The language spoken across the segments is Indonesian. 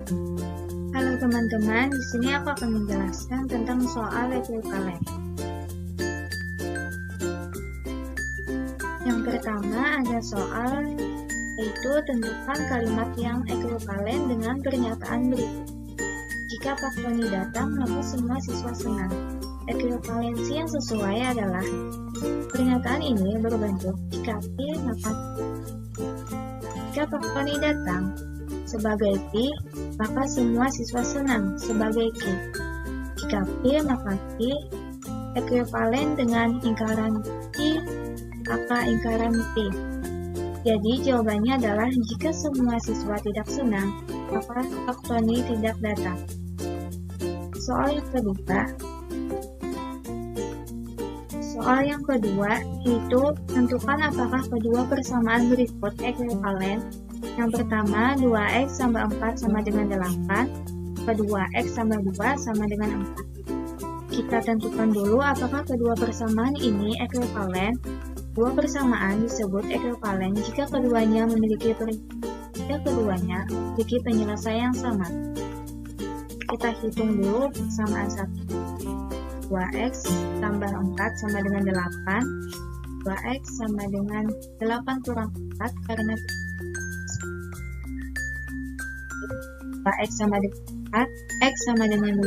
Halo teman-teman, di sini aku akan menjelaskan tentang soal ekuivalen. Yang pertama ada soal, yaitu tentukan kalimat yang ekuivalen dengan pernyataan berikut. Jika Pak Tony datang, maka semua siswa senang. Ekuivalensi yang sesuai adalah pernyataan ini berbentuk jika P maka jika Pak Tony datang sebagai P, maka semua siswa senang sebagai Q. Jika P maka Q ekuivalen dengan lingkaran Q, maka lingkaran P. Jadi jawabannya adalah jika semua siswa tidak senang, maka Pak Tony tidak datang. Soal yang kedua yaitu tentukan apakah kedua persamaan berikut ekuivalen. Yang pertama 2x tambah 4 sama dengan 8, kedua x tambah 2 sama dengan 4. Kita tentukan dulu apakah kedua persamaan ini ekuivalen. Dua persamaan disebut ekuivalen jika keduanya memiliki penyelesaian yang sama. Kita hitung dulu persamaan 1. 2x tambah 4 sama dengan 8. 2x sama dengan 8 kurang 4 karena 2x sama dengan 4, x sama dengan 2.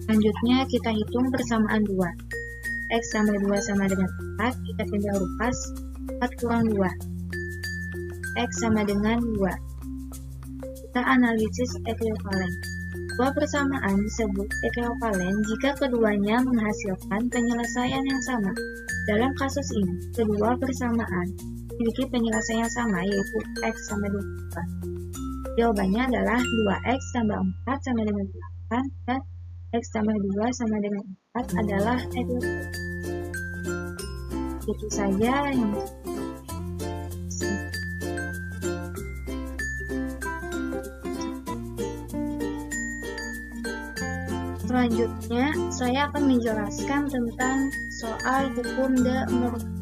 Selanjutnya kita hitung persamaan 2. X sama 2 sama dengan 4, kita pindah rupas, 4 kurang 2. X sama dengan 2. Kita analisis ekuivalen. Dua persamaan disebut ekuivalen jika keduanya menghasilkan penyelesaian yang sama. Dalam kasus ini, kedua persamaan memiliki penyelesaian yang sama, yaitu x sama 2. Jawabannya adalah 2x tambah 4 sama dengan 8 dan x tambah 2 sama dengan 4 adalah ekuivalen. Itu saja yang selanjutnya, saya akan menjelaskan tentang soal hukum de Morgan.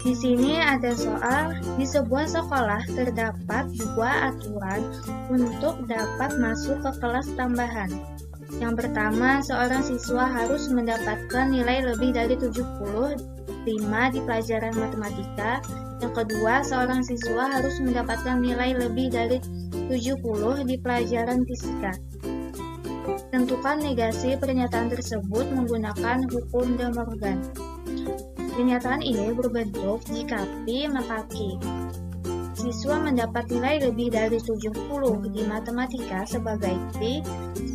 Di sini ada soal, di sebuah sekolah terdapat dua aturan untuk dapat masuk ke kelas tambahan. Yang pertama, seorang siswa harus mendapatkan nilai lebih dari 75 di pelajaran matematika. Yang kedua, seorang siswa harus mendapatkan nilai lebih dari 70 di pelajaran fisika. Tentukan negasi pernyataan tersebut menggunakan hukum de Morgan. Pernyataan ini berbentuk jika P maka Q. Siswa mendapat nilai lebih dari 70 di matematika sebagai P,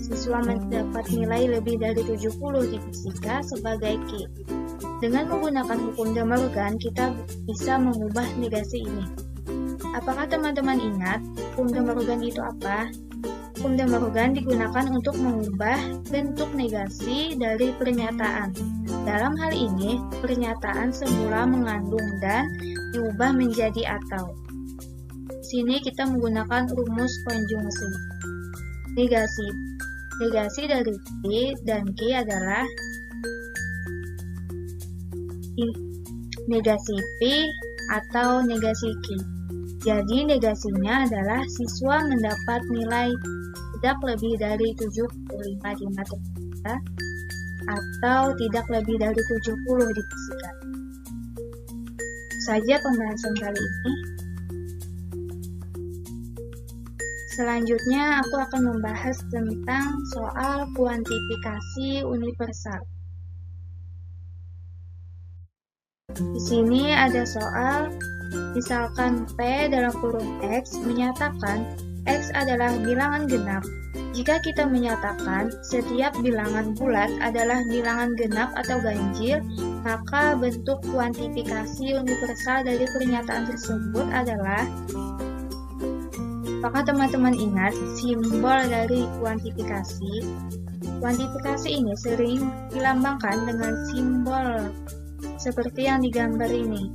siswa mendapat nilai lebih dari 70 di fisika sebagai Q. Dengan menggunakan hukum de Morgan, kita bisa mengubah negasi ini. Apakah teman-teman ingat hukum de Morgan itu apa? Hukum de Morgan digunakan untuk mengubah bentuk negasi dari pernyataan. Dalam hal ini, pernyataan semula mengandung dan diubah menjadi atau. Sini kita menggunakan rumus konjungsi. Negasi dari P dan Q adalah negasi P atau negasi Q. Jadi negasinya adalah siswa mendapat nilai tidak lebih dari 75 di matematika atau tidak lebih dari 70 di fisika. Saja pembahasan kali ini. Selanjutnya aku akan membahas tentang soal kuantifikasi universal. Di sini ada soal, misalkan P dalam kurung X menyatakan X adalah bilangan genap. Jika kita menyatakan setiap bilangan bulat adalah bilangan genap atau ganjil, maka bentuk kuantifikasi universal dari pernyataan tersebut adalah, apakah teman-teman ingat simbol dari kuantifikasi? Kuantifikasi ini sering dilambangkan dengan simbol seperti yang digambar ini,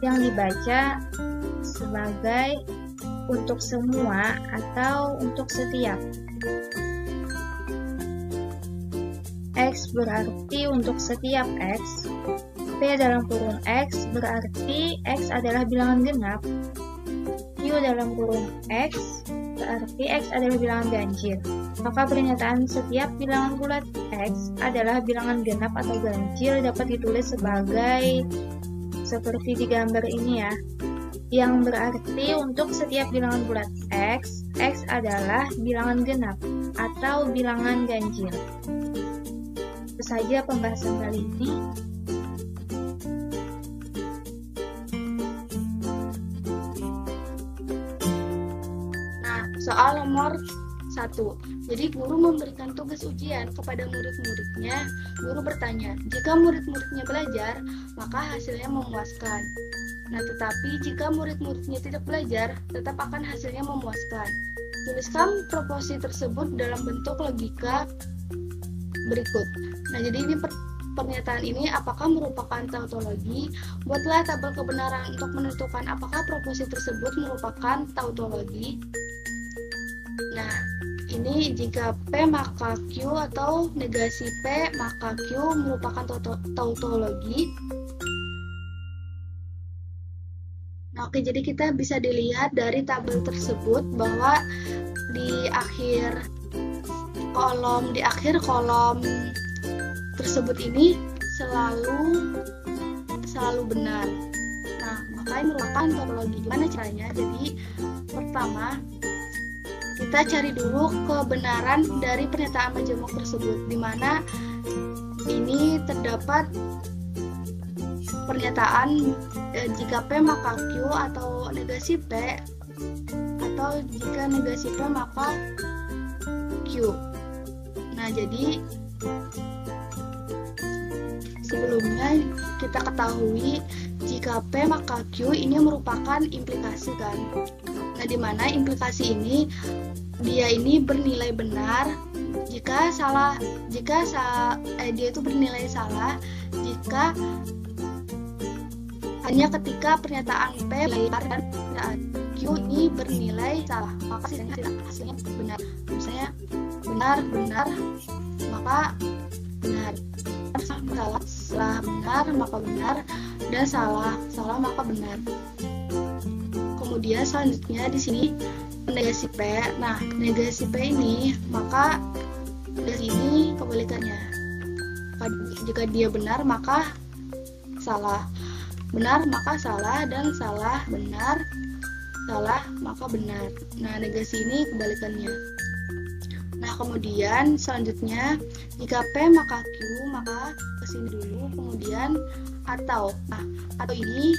yang dibaca sebagai untuk semua atau untuk setiap. X berarti untuk setiap X. P dalam kurung X berarti X adalah bilangan genap. Q dalam kurung X, berarti X adalah bilangan ganjil. Maka pernyataan setiap bilangan bulat X adalah bilangan genap atau ganjil dapat ditulis sebagai seperti di gambar ini ya. Yang berarti untuk setiap bilangan bulat X, X adalah bilangan genap atau bilangan ganjil. Itu saja pembahasan kali ini. Soal nomor 1. Jadi guru memberikan tugas ujian kepada murid-muridnya. Guru bertanya, jika murid-muridnya belajar, maka hasilnya memuaskan. Nah, tetapi jika murid-muridnya tidak belajar, tetap akan hasilnya memuaskan. Tuliskan proporsi tersebut dalam bentuk logika berikut. Nah, jadi ini pernyataan ini apakah merupakan tautologi? Buatlah tabel kebenaran untuk menentukan apakah proporsi tersebut merupakan tautologi. Nah, ini jika P maka Q atau negasi P maka Q merupakan tautologi. Nah, oke, jadi kita bisa dilihat dari tabel tersebut bahwa di akhir kolom tersebut ini selalu benar. Nah, makanya merupakan tautologi. Gimana caranya? Jadi pertama, kita cari dulu kebenaran dari pernyataan majemuk tersebut, di mana ini terdapat pernyataan jika P maka Q atau negasi P, atau jika negasi P maka Q. Nah, jadi sebelumnya kita ketahui jika P maka Q ini merupakan implikasi kan. Nah, di mana implikasi ini dia ini bernilai benar jika dia itu bernilai salah jika hanya ketika pernyataan P benar dan pernyataan Q ini bernilai salah, maka hasilnya benar. Misalnya benar maka benar, salah benar maka benar, dan salah maka benar. Kemudian selanjutnya di sini negasi P. Nah, negasi P ini maka dari ini kebalikannya. Jika dia benar maka salah, benar maka salah, dan salah benar, salah maka benar. Nah, negasi ini kebalikannya. Nah, kemudian selanjutnya jika P maka Q maka kesini dulu, kemudian atau. Nah, atau ini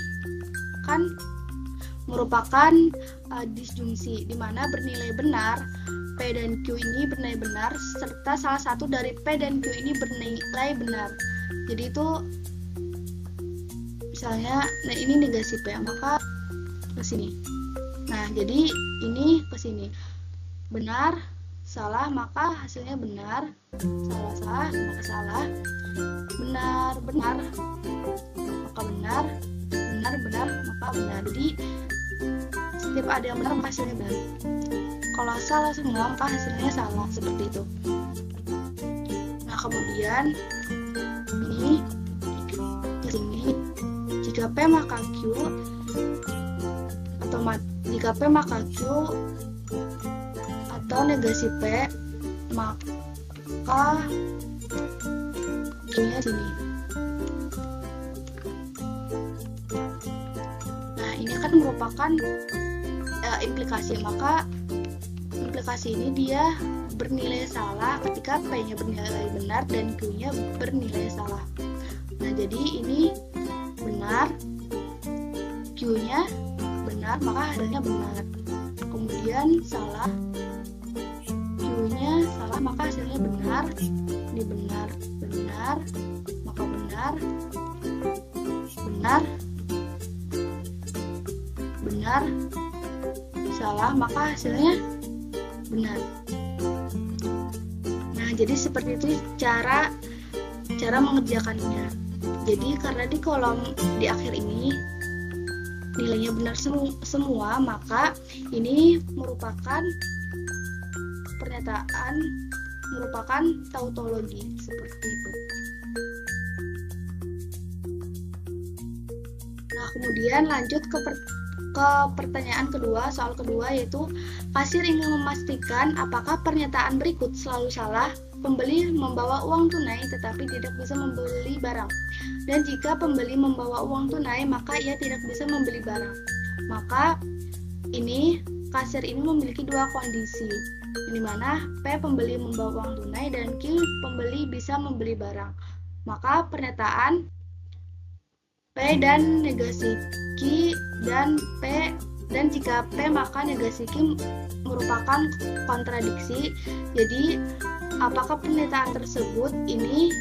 kan merupakan disjungsi, di mana bernilai benar P dan Q ini bernilai benar, serta salah satu dari P dan Q ini bernilai benar. Jadi itu misalnya, nah ini negasi P, maka ke sini. Nah, jadi ini ke sini. Benar, salah, maka hasilnya benar. Salah, maka salah. Benar, maka benar. Benar, maka benar. Jadi setiap ada yang benar maka hasilnya benar. Kalau salah semua maka hasilnya salah, seperti itu. Nah, kemudian ini di sini jika P maka Q atau jika P maka Q atau negasi P maka Q-nya sini. Nah, ini kan merupakan implikasi, maka implikasi ini dia bernilai salah ketika P-nya bernilai benar dan Q-nya bernilai salah. Nah, jadi ini benar, Q-nya benar, maka hasilnya benar. Kemudian salah, Q-nya salah, maka hasilnya benar. Ini benar, maka benar, salah, maka hasilnya benar. Nah, jadi seperti itu cara mengerjakannya. Jadi karena di kolom di akhir ini nilainya benar semua, maka ini merupakan pernyataan, merupakan tautologi, seperti itu. Nah, kemudian lanjut ke ke pertanyaan kedua, soal kedua, yaitu kasir ingin memastikan apakah pernyataan berikut selalu salah. Pembeli membawa uang tunai tetapi tidak bisa membeli barang. Dan jika pembeli membawa uang tunai, maka ia tidak bisa membeli barang. Maka ini kasir ini memiliki dua kondisi, di mana P pembeli membawa uang tunai dan Q pembeli bisa membeli barang. Maka pernyataan P dan negasi Q dan P, dan jika P maka negasi Q merupakan kontradiksi. Jadi apakah pernyataan tersebut ini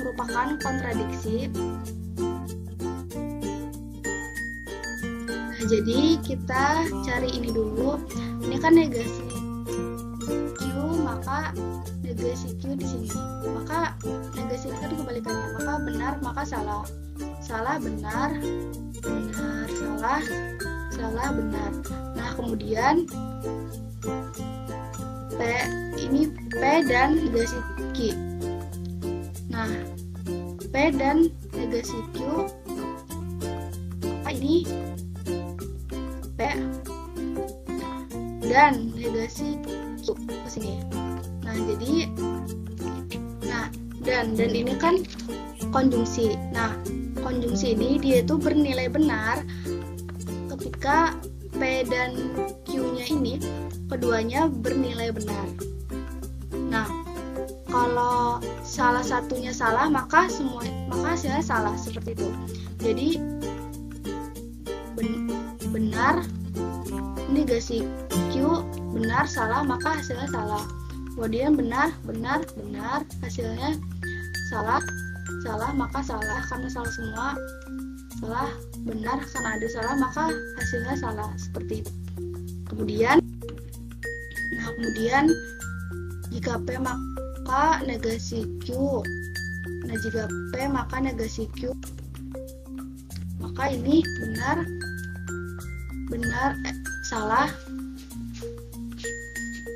merupakan kontradiksi? Nah, jadi kita cari ini dulu. Ini kan negasi Q, maka negasi Q di sini. Maka negasi Q kebalikannya. Maka benar, maka salah. Salah, benar, benar, salah, salah, benar. Nah, kemudian P ini P dan negasi Q. Nah, P dan negasi Q, maka ini P dan negasi Q ke sini. Nah, jadi dan ini kan konjungsi. Nah, konjungsi ini dia itu bernilai benar ketika P dan Q-nya ini keduanya bernilai benar. Nah, kalau salah satunya salah, maka hasilnya salah, seperti itu. Jadi benar, negasi Q, benar, salah, maka hasilnya salah. Kemudian benar, benar, benar, hasilnya salah, salah, maka salah, karena salah semua. Salah, benar, karena ada salah, maka hasilnya salah, seperti itu. Kemudian jika P maka negasi Q. Nah, jika P maka negasi Q, maka ini salah,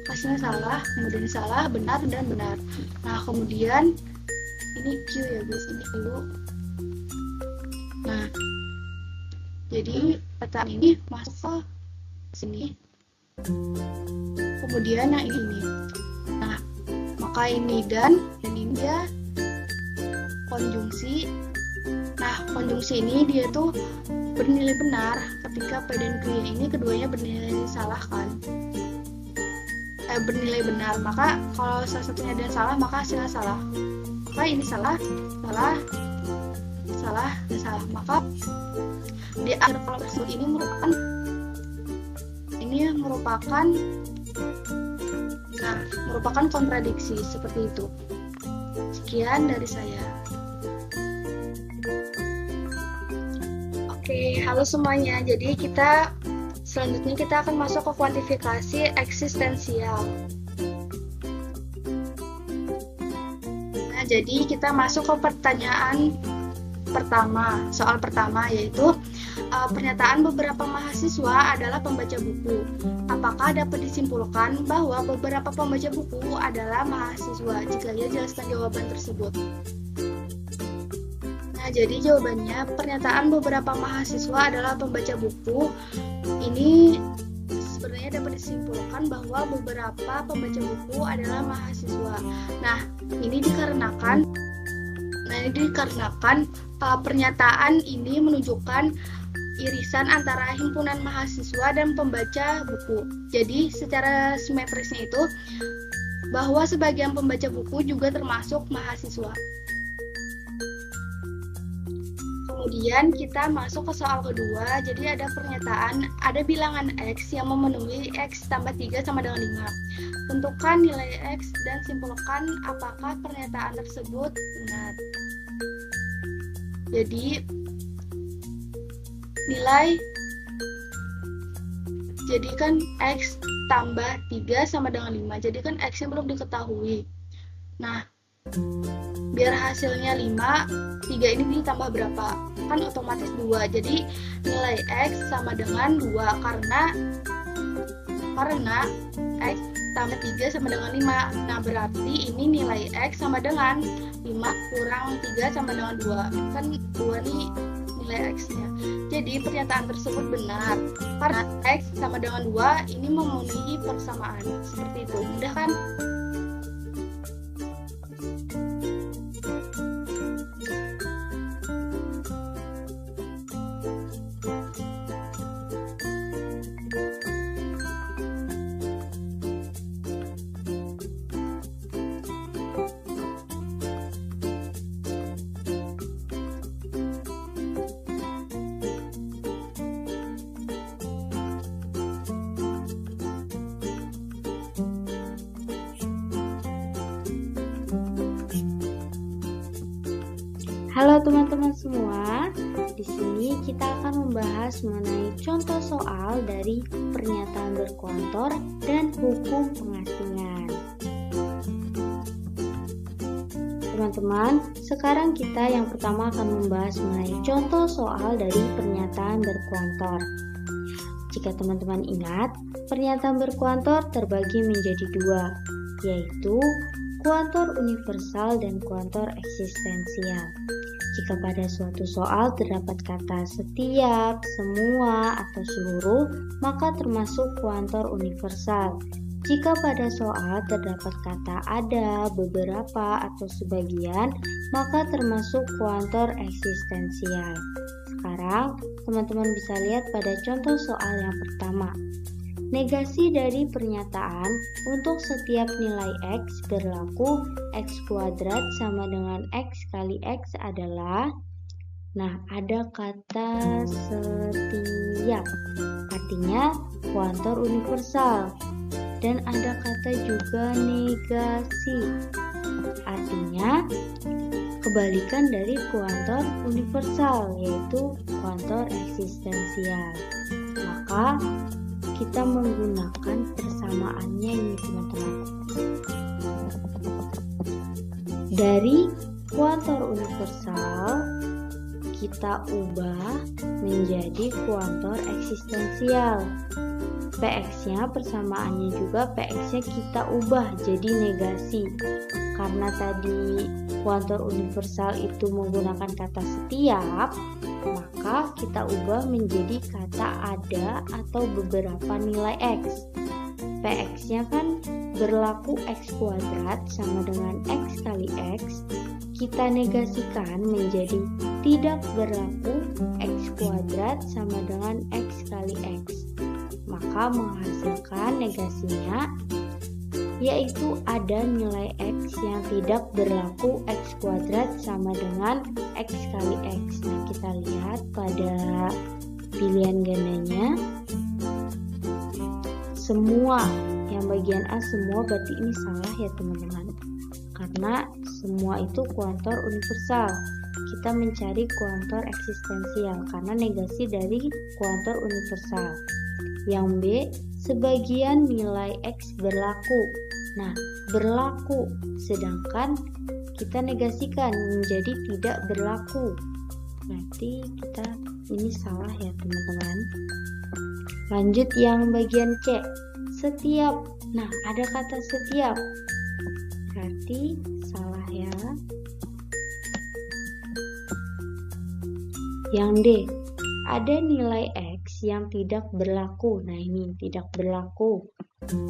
hasilnya salah, kemudian salah, benar, dan benar. Nah, kemudian ini Q ya guys, ini Q. Nah, jadi peta ini masuk ke sini. Kemudian yang ini. Nah, maka ini dan ini dia konjungsi. Nah, konjungsi ini dia tuh bernilai benar ketika P dan Q ini keduanya bernilai salah kan. Bernilai benar. Maka kalau salah satunya dan salah, maka hasilnya salah. Maka ini salah, salah, salah, dan salah. Maka di akhir kolom tersebut ini merupakan kontradiksi, seperti itu. Sekian dari saya. Oke, halo semuanya. Jadi selanjutnya kita akan masuk ke kuantifikasi eksistensial. Nah, jadi kita masuk ke pertanyaan pertama. Soal pertama yaitu pernyataan beberapa mahasiswa adalah pembaca buku. Apakah dapat disimpulkan bahwa beberapa pembaca buku adalah mahasiswa? Jika ya, jelaskan jawaban tersebut. Nah, jadi jawabannya pernyataan beberapa mahasiswa adalah pembaca buku. Ini sebenarnya dapat disimpulkan bahwa beberapa pembaca buku adalah mahasiswa. Nah, ini dikarenakan pernyataan ini menunjukkan irisan antara himpunan mahasiswa dan pembaca buku. Jadi secara simetrisnya itu bahwa sebagian pembaca buku juga termasuk mahasiswa. Kemudian kita masuk ke soal kedua. Jadi ada pernyataan, ada bilangan X yang memenuhi X tambah 3 sama dengan 5. Tentukan nilai X dan simpulkan apakah pernyataan tersebut benar. Jadi kan X tambah 3 sama dengan 5. Jadi kan X-nya belum diketahui. Nah, biar hasilnya 5, 3 ini ditambah berapa? Kan otomatis 2. Jadi nilai X sama dengan 2 karena X tambah 3 sama dengan 5. Nah, berarti ini nilai X sama dengan 5 kurang 3 sama dengan 2. Kan 2 nih nilai X-nya. Jadi pernyataan tersebut benar karena X sama dengan 2 ini memenuhi persamaan. Seperti itu, mudah kan? Halo teman-teman semua, di sini kita akan membahas mengenai contoh soal dari pernyataan berkuantor dan hukum pengasingan. Teman-teman, sekarang kita yang pertama akan membahas mengenai contoh soal dari pernyataan berkuantor. Jika teman-teman ingat, pernyataan berkuantor terbagi menjadi dua, yaitu kuantor universal dan kuantor eksistensial. Jika pada suatu soal terdapat kata setiap, semua, atau seluruh, maka termasuk kuantor universal. Jika pada soal terdapat kata ada, beberapa, atau sebagian, maka termasuk kuantor eksistensial. Sekarang, teman-teman bisa lihat pada contoh soal yang pertama. Negasi dari pernyataan untuk setiap nilai X berlaku X kuadrat sama dengan X kali X adalah, nah ada kata setiap, artinya kuantor universal, dan ada kata juga negasi, artinya kebalikan dari kuantor universal, yaitu kuantor eksistensial. Maka kita menggunakan persamaannya ini teman-teman. Dari kuantor universal kita ubah menjadi kuantor eksistensial. PX-nya persamaannya juga PX-nya kita ubah jadi negasi. Karena tadi kuantor universal itu menggunakan kata setiap, maka kita ubah menjadi kata ada atau beberapa nilai X. PX-nya kan berlaku X kuadrat sama dengan X kali X. Kita negasikan menjadi tidak berlaku X kuadrat sama dengan X kali X. Maka menghasilkan negasinya yaitu ada nilai X yang tidak berlaku X kuadrat sama dengan X kali X. Nah, kita lihat pada pilihan gandanya semua, yang bagian A semua, berarti ini salah ya teman-teman, karena semua itu kuantor universal. Kita mencari kuantor eksistensial karena negasi dari kuantor universal. Yang B, sebagian nilai X berlaku. Nah, berlaku, sedangkan kita negasikan menjadi tidak berlaku. Berarti kita ini salah ya teman-teman. Lanjut yang bagian C, setiap. Nah, ada kata setiap, berarti salah ya. Yang D, ada nilai X yang tidak berlaku. Nah, ini tidak berlaku.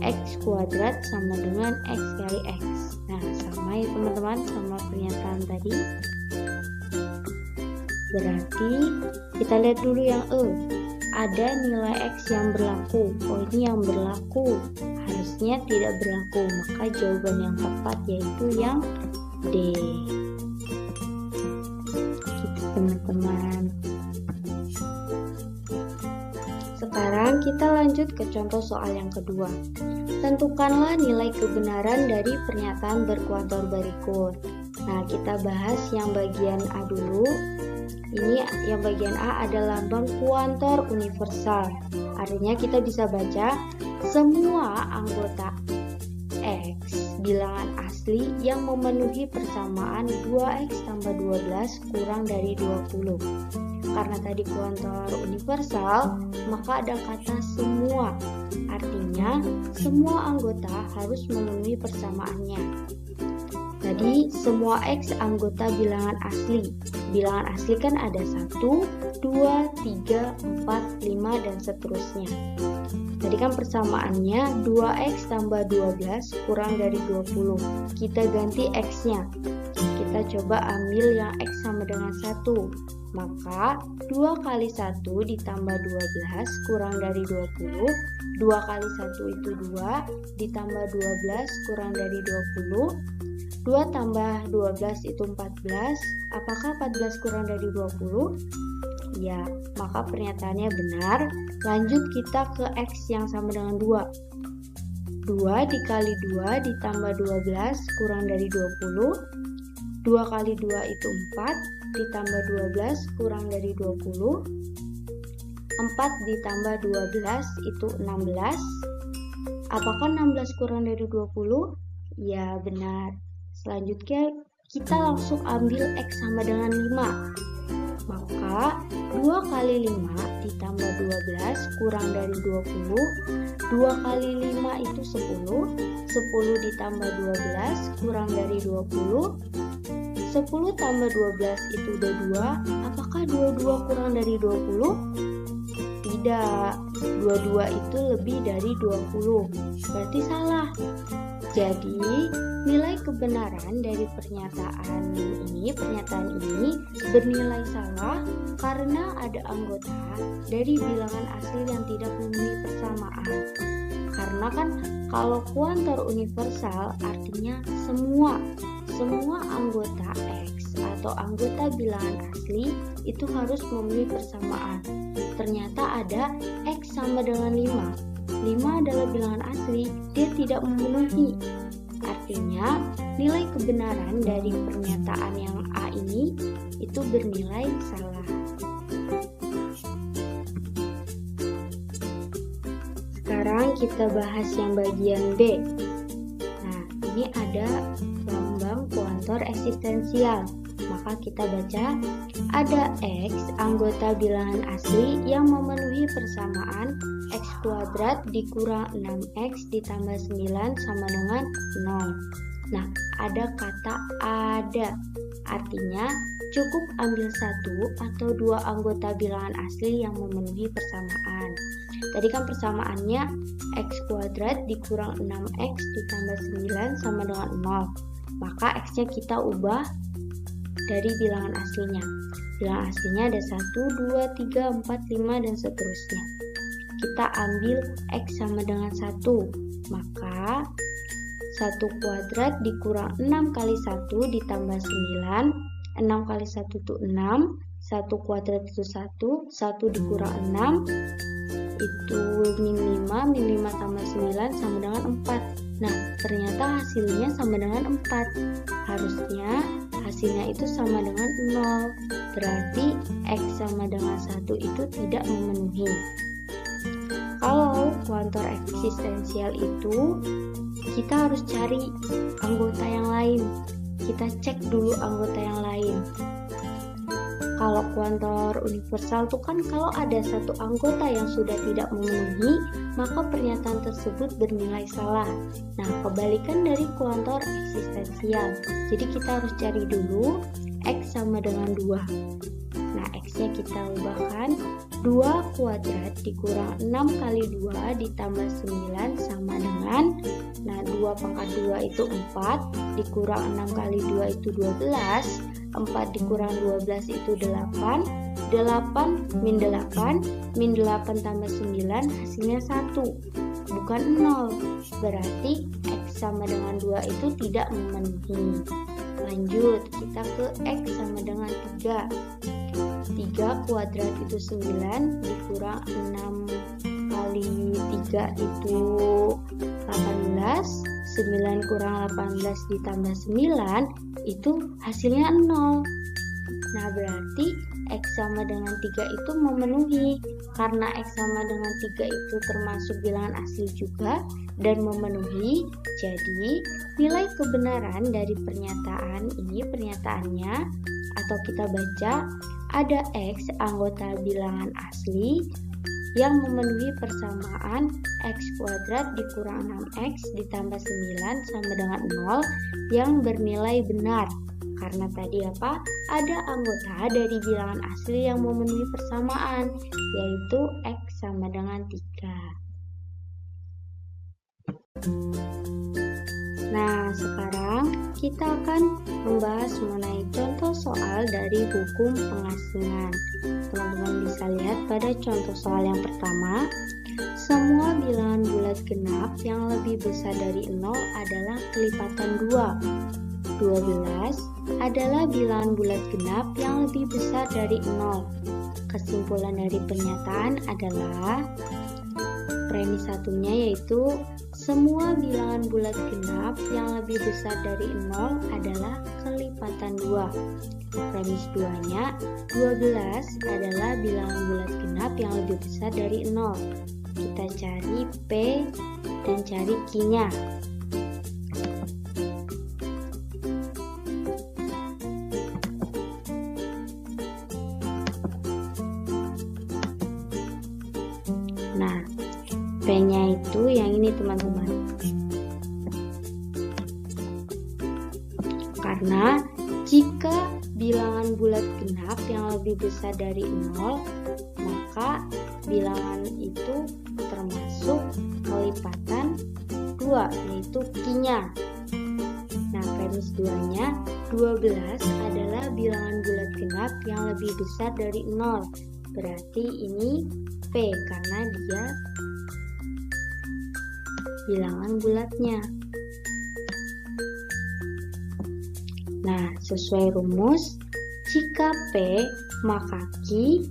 X kuadrat sama dengan X kali X. Nah, sama ya teman-teman, sama pernyataan tadi. Berarti kita lihat dulu yang E. Ada nilai X yang berlaku. Oh, ini yang berlaku. Harusnya tidak berlaku. Maka jawaban yang tepat yaitu yang D. Gitu teman-teman. Sekarang kita lanjut ke contoh soal yang kedua. Tentukanlah nilai kebenaran dari pernyataan berkuantor berikut. Nah, kita bahas yang bagian A dulu. Ini yang bagian A ada lambang kuantor universal. Artinya kita bisa baca semua anggota X bilangan asli yang memenuhi persamaan 2X tambah 12 kurang dari 20. Karena tadi kuantor universal, maka ada kata semua. Artinya semua anggota harus memenuhi persamaannya. Tadi semua X anggota bilangan asli. Bilangan asli kan ada 1, 2, 3, 4, 5, dan seterusnya. Tadi kan persamaannya 2X tambah 12 kurang dari 20. Kita ganti X-nya. Kita coba ambil yang X sama dengan 1. Maka 2 kali 1 ditambah 12 kurang dari 20. 2 kali 1 itu 2, ditambah 12 kurang dari 20. 2 tambah 12 itu 14. Apakah 14 kurang dari 20? Ya, maka pernyataannya benar. Lanjut kita ke X yang sama dengan 2. 2 dikali 2 ditambah 12 kurang dari 20. 2 kali 2 itu 4, ditambah 12 kurang dari 20. 4 ditambah 12 itu 16. Apakah 16 kurang dari 20? Ya, benar. Selanjutnya kita langsung ambil X sama dengan 5. Maka 2 kali 5 ditambah 12 kurang dari 20. 2 kali 5 itu 10. 10 ditambah 12 kurang dari 20. 10 tambah 12 itu 22. Apakah 22 kurang dari 20? Tidak. 22 itu lebih dari 20. Berarti salah. Jadi, nilai kebenaran dari pernyataan ini bernilai salah karena ada anggota dari bilangan asli yang tidak memenuhi persamaan. Karena kan kalau kuantor universal artinya semua anggota X atau anggota bilangan asli itu harus memenuhi persamaan. Ternyata ada X sama dengan 5. 5 adalah bilangan asli, dia tidak memenuhi. Artinya, nilai kebenaran dari pernyataan yang A ini itu bernilai salah. Sekarang kita bahas yang bagian B. Nah, ini ada lambang kuantor eksistensial. Maka kita baca, ada X anggota bilangan asli yang memenuhi persamaan X kuadrat dikurang 6X ditambah 9 sama dengan 0. Nah, ada kata ada. Artinya, cukup ambil 1 atau 2 anggota bilangan asli yang memenuhi persamaan. Tadi kan persamaannya X kuadrat dikurang 6X ditambah 9 sama dengan 0. Maka X-nya kita ubah dari bilangan aslinya. Bilangan aslinya ada 1, 2, 3, 4, 5, dan seterusnya. Kita ambil X sama dengan 1. Maka 1 kuadrat dikurang 6 kali 1 ditambah 9. 6 kali 1 itu 6. 1 kuadrat itu 1. 1 dikurang 6 itu min 5. Min 5 tambah 9 sama dengan 4. Nah, ternyata hasilnya sama dengan 4. Harusnya hasilnya itu sama dengan 0. Berarti X sama dengan 1 itu tidak memenuhi. Kalau kuantor eksistensial itu, kita harus cari anggota yang lain. Kita cek dulu anggota yang lain. Kalau kuantor universal itu kan kalau ada satu anggota yang sudah tidak memenuhi, maka pernyataan tersebut bernilai salah. Nah, kebalikan dari kuantor eksistensial. Jadi kita harus cari dulu X sama dengan 2. Nah, X-nya kita ubahkan 2 kuadrat dikurang 6 kali 2 ditambah 9 sama dengan, nah 2 pangkat 2 itu 4, dikurang 6 kali 2 itu 12, 4 dikurang 12 itu 8, 8 min 8, min 8 tambah 9 hasilnya 1, bukan 0. Berarti X sama dengan 2 itu tidak memenuhi. Lanjut, kita ke X sama dengan 3. 3 kuadrat itu 9, dikurang 6 kali 3 itu 18, 9 kurang 18 ditambah 9 itu hasilnya 0. Nah, berarti X sama dengan 3 itu memenuhi. Karena X sama dengan 3 itu termasuk bilangan asli juga dan memenuhi, jadi nilai kebenaran dari pernyataan ini, pernyataannya, atau kita baca, ada X anggota bilangan asli yang memenuhi persamaan x kuadrat dikurang 6x ditambah 9 sama dengan 0 yang bernilai benar. Karena tadi apa? Ada anggota dari bilangan asli yang memenuhi persamaan, yaitu x sama dengan 3. Nah, sekarang kita akan membahas mengenai contoh soal dari hukum pengasingan. Teman-teman bisa lihat pada contoh soal yang pertama, semua bilangan bulat genap yang lebih besar dari 0 adalah kelipatan 2. 12 adalah bilangan bulat genap yang lebih besar dari 0. Kesimpulan dari pernyataan adalah premis satunya yaitu semua bilangan bulat genap yang lebih besar dari 0 adalah kelipatan 2. Premis 2-nya, 12 adalah bilangan bulat genap yang lebih besar dari 0. Kita cari P dan cari Q-nya. Nah, P-nya itu yang ini teman-teman. Karena jika bilangan bulat genap yang lebih besar dari 0, maka bilangan itu termasuk kelipatan 2, yaitu Q-nya. Nah, premis 2-nya, 12 adalah bilangan bulat genap yang lebih besar dari 0. Berarti ini P karena dia bilangan bulatnya. Nah, sesuai rumus, jika P maka Q,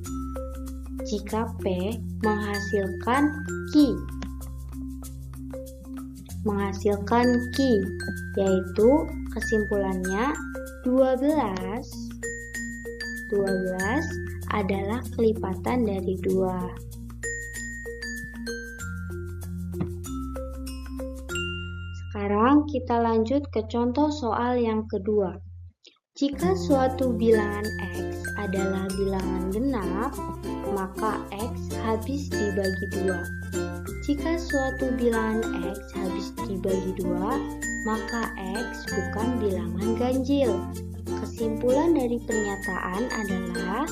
jika P menghasilkan Q. Yaitu kesimpulannya 12 adalah kelipatan dari 2. Sekarang kita lanjut ke contoh soal yang kedua. Jika suatu bilangan X adalah bilangan genap, maka X habis dibagi 2. Jika suatu bilangan X habis dibagi 2, maka X bukan bilangan ganjil. Kesimpulan dari pernyataan adalah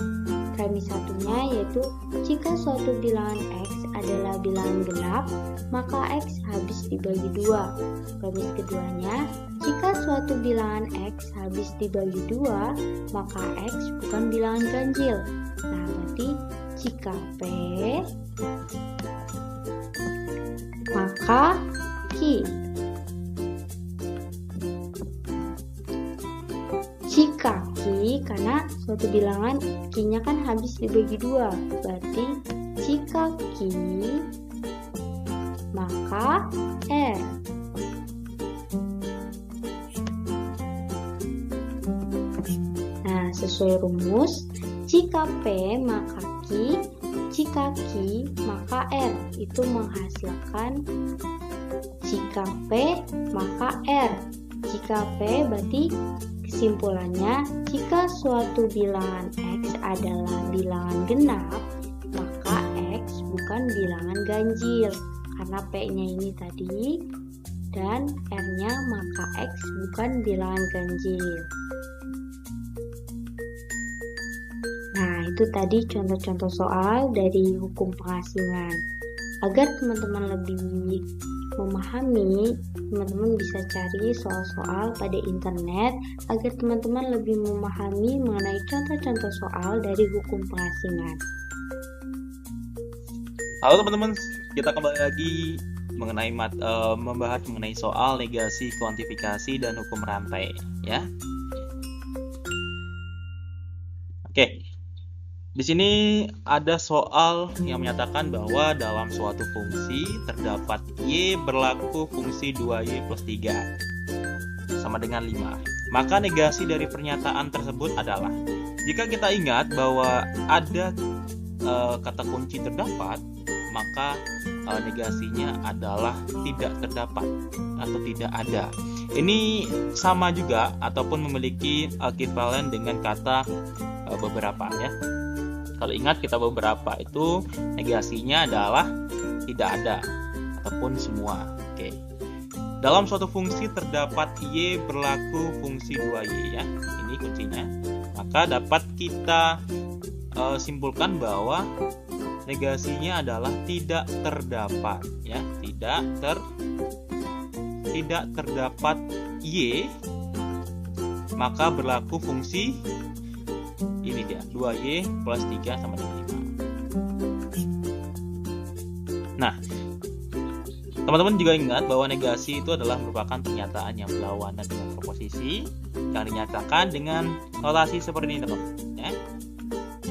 premis satunya yaitu jika suatu bilangan X adalah bilangan genap, maka X habis dibagi 2. Premis keduanya, jika suatu bilangan X habis dibagi 2, maka X bukan bilangan ganjil. Nah, berarti jika P, maka Q. Jika Q, karena suatu bilangan Q-nya kan habis dibagi 2, berarti jika Q, maka R. Nah, sesuai rumus, jika P maka Q, jika Q maka R. Itu menghasilkan jika P maka R. Jika P berarti kesimpulannya, jika suatu bilangan X adalah bilangan genap, maka X bukan bilangan ganjil. Karena P-nya ini tadi, dan R-nya maka X bukan bilangan ganjil. Nah, itu tadi contoh-contoh soal dari hukum pengasingan. Agar teman-teman lebih memahami, teman-teman bisa cari soal-soal pada internet agar teman-teman lebih memahami mengenai contoh-contoh soal dari hukum pengasingan. Halo teman-teman, kita kembali lagi membahas mengenai soal negasi, kuantifikasi, dan hukum rantai, ya. Oke. Di sini ada soal yang menyatakan bahwa dalam suatu fungsi terdapat Y berlaku fungsi 2Y plus 3 sama dengan 5. Maka negasi dari pernyataan tersebut adalah, jika kita ingat bahwa ada kata kunci terdapat, maka negasinya adalah tidak terdapat atau tidak ada. Ini sama juga ataupun memiliki ekivalen dengan kata beberapa, ya. Kalau ingat kita beberapa itu negasinya adalah tidak ada ataupun semua. Oke. Dalam suatu fungsi terdapat Y berlaku fungsi 2Y ya. Ini kuncinya. Maka dapat kita simpulkan bahwa negasinya adalah tidak terdapat ya. Tidak terdapat Y, maka berlaku fungsi ini dia 2Y plus 3 sama dengan 5. Nah, teman-teman juga ingat bahwa negasi itu adalah merupakan pernyataan yang berlawanan dengan proposisi yang dinyatakan dengan notasi seperti ini, teman-teman. Ya.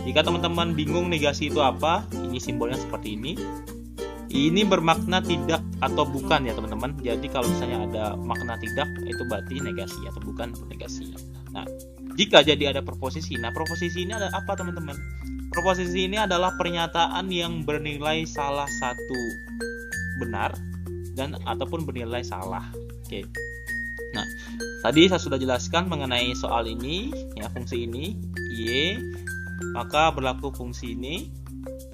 Jika teman-teman bingung negasi itu apa, ini simbolnya seperti ini. Ini bermakna tidak atau bukan ya, teman-teman. Jadi kalau misalnya ada makna tidak, itu berarti negasi atau bukan negasi. Nah, jika jadi ada proposisi, nah proposisi ini ada apa, teman-teman? Proposisi ini adalah pernyataan yang bernilai salah satu benar dan ataupun bernilai salah. Oke. Nah, tadi saya sudah jelaskan mengenai soal ini ya, fungsi ini Y, maka berlaku fungsi ini.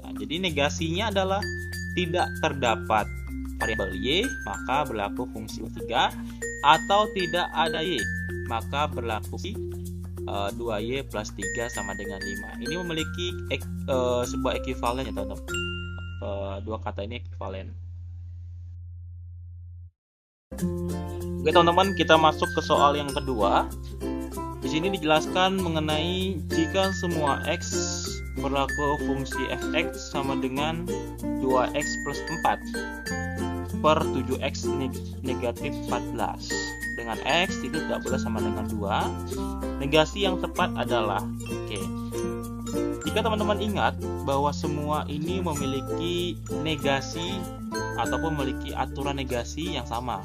Nah, jadi negasinya adalah tidak terdapat variabel Y, maka berlaku fungsi 3, atau tidak ada Y, maka berlaku 2Y plus 3 sama dengan 5. Ini memiliki sebuah ekuivalen ya, teman-teman. Dua kata ini ekuivalen. Oke, teman-teman, kita masuk ke soal yang kedua. Di sini dijelaskan mengenai jika semua X berlaku fungsi fx sama dengan 2x plus 4 per 7x negatif 14 dengan x itu tidak boleh sama dengan 2. Negasi yang tepat adalah jika teman-teman ingat bahwa semua ini memiliki negasi ataupun memiliki aturan negasi yang sama.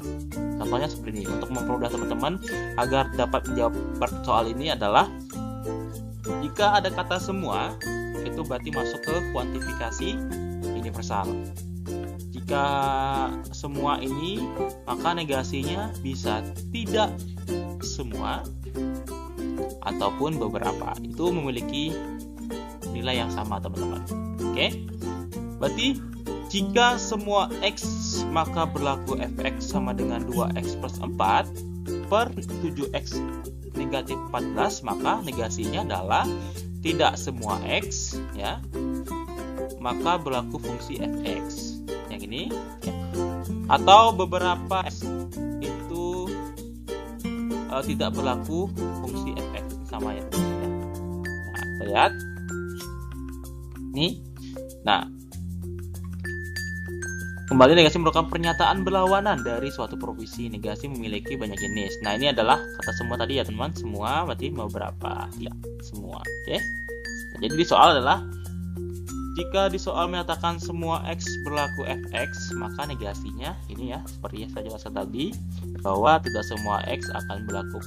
Contohnya seperti ini. Untuk mempermudah teman-teman agar dapat menjawab soal ini adalah jika ada kata semua, itu berarti masuk ke kuantifikasi universal. Jika semua ini, maka negasinya bisa tidak semua ataupun beberapa. Itu memiliki nilai yang sama, teman-teman. Oke? Berarti jika semua X, maka berlaku fx sama dengan 2x plus 4 per 7x negatif 14, maka negasinya adalah tidak semua X ya, maka berlaku fungsi fx yang ini ya. Atau beberapa X itu tidak berlaku fungsi fx sama ya. Nah, lihat nih. Nah, kembali negasi merupakan pernyataan berlawanan dari suatu proposisi. Negasi memiliki banyak jenis. Nah, ini adalah kata semua tadi ya, teman-teman. Semua berarti beberapa. Ya, semua. Oke. Nah, jadi di soal adalah jika di soal menyatakan semua X berlaku fx, maka negasinya ini ya, seperti yang saya jelaskan tadi, bahwa tidak semua X akan berlaku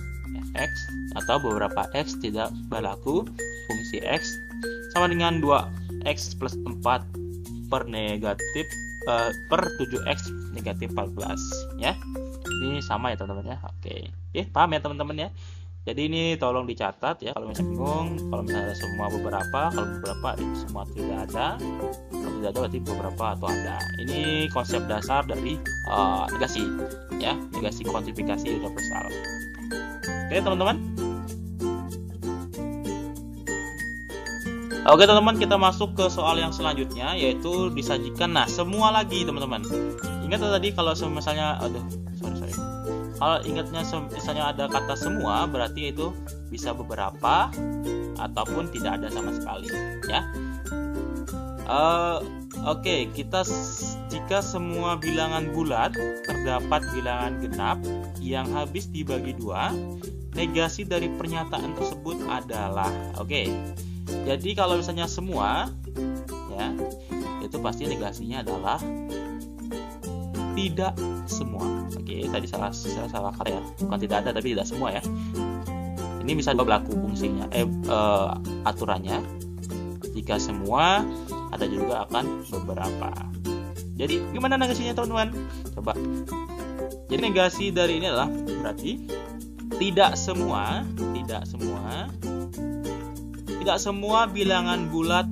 fx atau beberapa X tidak berlaku fungsi X sama dengan 2x plus 4 per negatif per 7x negatif 14 ya. Ini sama ya, teman-teman ya. Oke, paham ya, teman-teman ya. Jadi ini tolong dicatat ya, kalau misalnya bingung, kalau misalnya ada semua beberapa, kalau beberapa itu semua tidak ada, kalau tidak ada berarti beberapa atau ada. Ini konsep dasar dari negasi ya, negasi kuantifikasi universal. Oke, teman-teman. Oke, teman-teman, kita masuk ke soal yang selanjutnya, yaitu disajikan. Nah, semua lagi, teman-teman. Ingat tadi kalau misalnya kalau ingatnya misalnya ada kata semua, berarti itu bisa beberapa ataupun tidak ada sama sekali ya. Oke, jika semua bilangan bulat terdapat bilangan genap yang habis dibagi 2, negasi dari pernyataan tersebut adalah jadi kalau misalnya semua ya, itu pasti negasinya adalah tidak semua. Tadi salah karya, bukan tidak ada tapi tidak semua ya. Ini bisa berlaku fungsinya aturannya. Jika semua, ada juga akan beberapa. Jadi gimana negasinya, teman-teman? Coba. Jadi negasi dari ini adalah berarti tidak semua bilangan bulat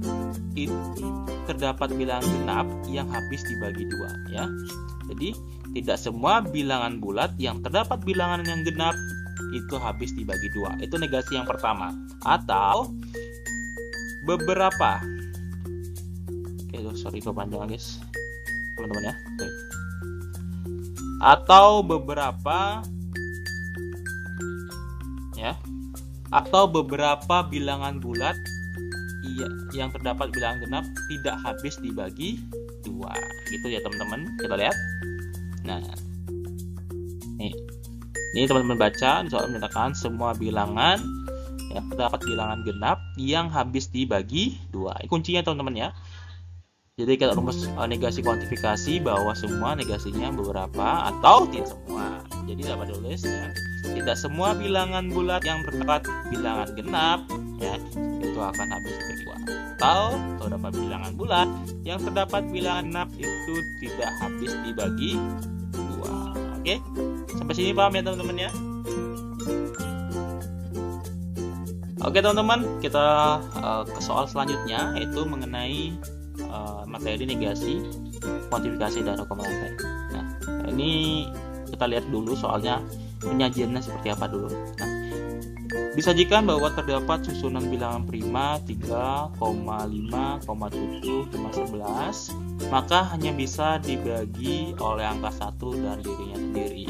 itu terdapat bilangan genap yang habis dibagi 2 ya. Jadi tidak semua bilangan bulat yang terdapat bilangan yang genap itu habis dibagi 2. Itu negasi yang pertama. Atau beberapa, sorry kepanjangan guys, teman-teman ya. Atau beberapa ya, atau beberapa bilangan bulat yang terdapat bilangan genap tidak habis dibagi 2. Gitu ya teman-teman. Kita lihat. Nah, ini teman-teman baca, soal menyatakan semua bilangan yang terdapat bilangan genap yang habis dibagi 2. Ini kuncinya teman-teman ya. Jadi kita rumus negasi kuantifikasi bahwa semua negasinya beberapa atau tidak semua. Jadi dapat ditulis ya, tidak semua bilangan bulat yang terdapat bilangan genap ya itu akan habis dibagi 2. Atau terdapat bilangan bulat yang terdapat bilangan genap itu tidak habis dibagi 2. Oke, sampai sini paham ya teman-teman ya. Oke teman-teman, kita ke soal selanjutnya, yaitu mengenai materi negasi, kuantifikasi, dan hukum rantai. Nah, ini kita lihat dulu soalnya penyajiannya seperti apa dulu. Nah, disajikan bahwa terdapat susunan bilangan prima 3, 5, 7, 11, maka hanya bisa dibagi oleh angka 1 dan dirinya sendiri.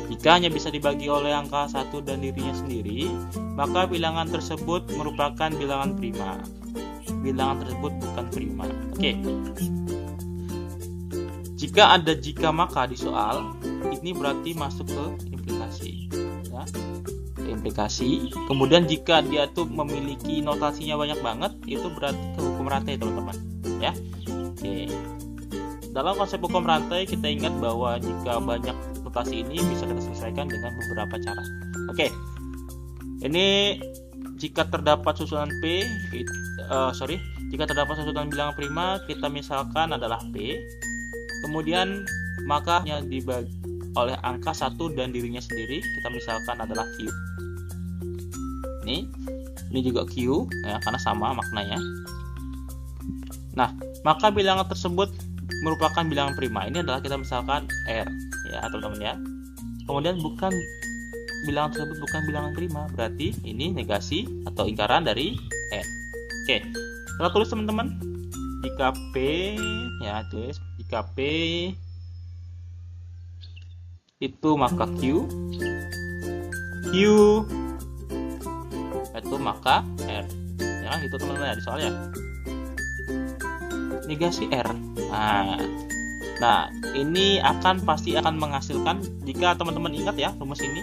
Jika hanya bisa dibagi oleh angka 1 dan dirinya sendiri, maka bilangan tersebut merupakan bilangan prima. Bilangan tersebut bukan prima. Oke. Jika ada jika maka di soal, ini berarti masuk ke implikasi. Ya. Implikasi. Kemudian jika dia tuh memiliki notasinya banyak banget, itu berarti ke hukum rantai teman-teman. Ya. Oke. Dalam konsep hukum rantai kita ingat bahwa jika banyak notasi ini bisa kita selesaikan dengan beberapa cara. Oke. Ini jika terdapat susunan P, jika terdapat susunan bilangan prima, kita misalkan adalah P, kemudian maka hanya dibagi oleh angka 1 dan dirinya sendiri, kita misalkan adalah Q. Ini juga Q, ya, karena sama maknanya. Nah, maka bilangan tersebut merupakan bilangan prima. Ini adalah kita misalkan R, ya teman-teman ya. Kemudian bilangan tersebut bukan bilangan prima, berarti ini negasi atau ingkaran dari N. Oke, kita tulis teman-teman. Jika P, ya tulis jika P itu maka Q itu maka R. Ya, itu teman-teman ya di soalnya. Negasi R. Nah, ini pasti akan menghasilkan, jika teman-teman ingat ya rumus ini.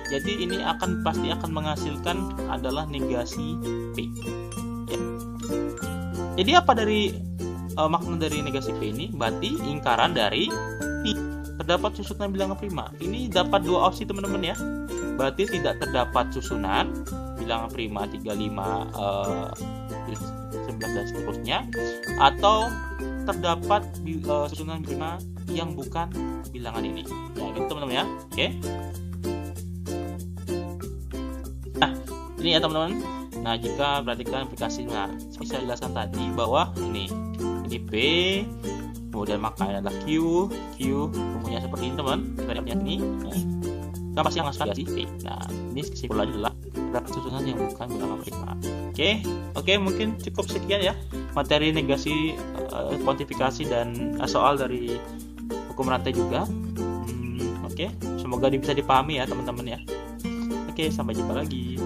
Jadi ini pasti akan menghasilkan adalah negasi P. Ya. Jadi apa dari makna dari negasi P ini? Berarti ingkaran dari P. Terdapat susunan bilangan prima. Ini dapat 2 opsi teman-teman ya. Berarti tidak terdapat susunan bilangan prima 3, 5, 11 dan seterusnya, atau terdapat susunan prima yang bukan bilangan ini. Ya, gitu teman-teman ya. Oke. Nah, ini ya teman-teman. Nah, jika perhatikan aplikasinya, saya jelaskan tadi bahwa ini P, kemudian maknanya adalah Q, rumusnya seperti ini teman. Kita lihat ini. Kita pasti akan negasi P. Nah, ini kesimpulannya adalah terdapat susunan yang bukan bilangan prima. Oke, mungkin cukup sekian ya materi negasi, kuantifikasi, dan soal dari hukum rantai juga. Oke, semoga bisa dipahami ya teman-teman ya. Oke, sampai jumpa lagi.